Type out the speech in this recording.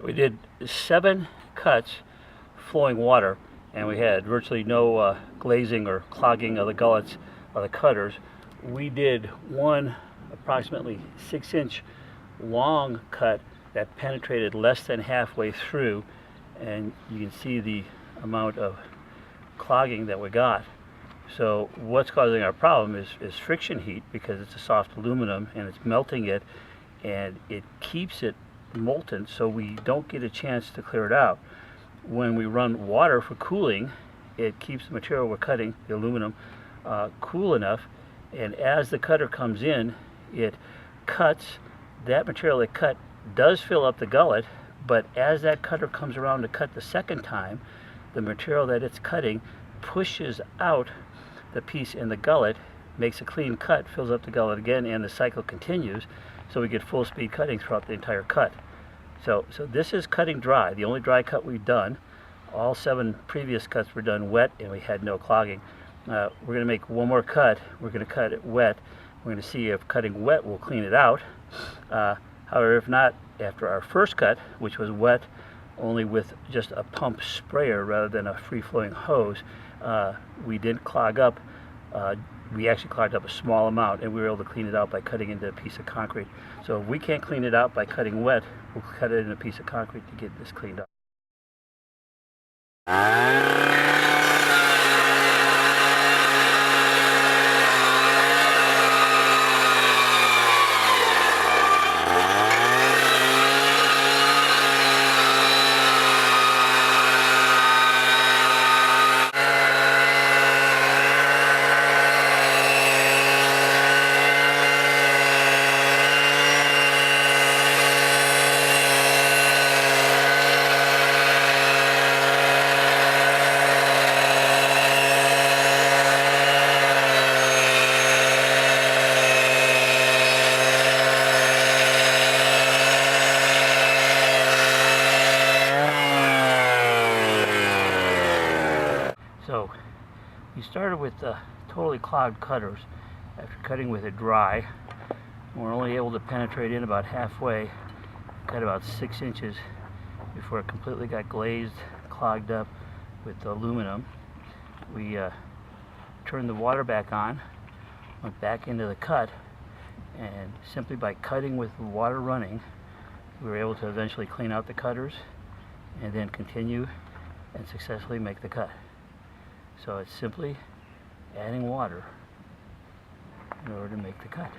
We did 7 cuts flowing water, and we had virtually no glazing or clogging of the gullets of the cutters. We did one approximately 6-inch long cut that penetrated less than halfway through, and you can see the amount of clogging that we got. So what's causing our problem is friction heat, because it's a soft aluminum and it's melting it, and it keeps it molten, so we don't get a chance to clear it out. When we run water for cooling, it keeps the material we're cutting, the aluminum, cool enough, and as the cutter comes in, it cuts. That material it cut does fill up the gullet, but as that cutter comes around to cut the second time, the material that it's cutting pushes out the piece in the gullet, makes a clean cut, fills up the gullet again, and the cycle continues, so we get full speed cutting throughout the entire cut. So this is cutting dry, the only dry cut we've done. All 7 previous cuts were done wet, and we had no clogging. We're going to make one more cut. We're going to cut it wet. We're going to see if cutting wet will clean it out. However, if not, after our first cut, which was wet only with just a pump sprayer rather than a free-flowing hose, we didn't clog up. We actually clogged up a small amount, and we were able to clean it out by cutting into a piece of concrete. So if we can't clean it out by cutting wet, we'll cut it in a piece of concrete to get this cleaned up. So we started with totally clogged cutters. After cutting with it dry, we're only able to penetrate in about halfway, cut about 6 inches before it completely got glazed, clogged up with aluminum. We turned the water back on, went back into the cut, and simply by cutting with the water running, we were able to eventually clean out the cutters and then continue and successfully make the cut. So it's simply adding water in order to make the cut.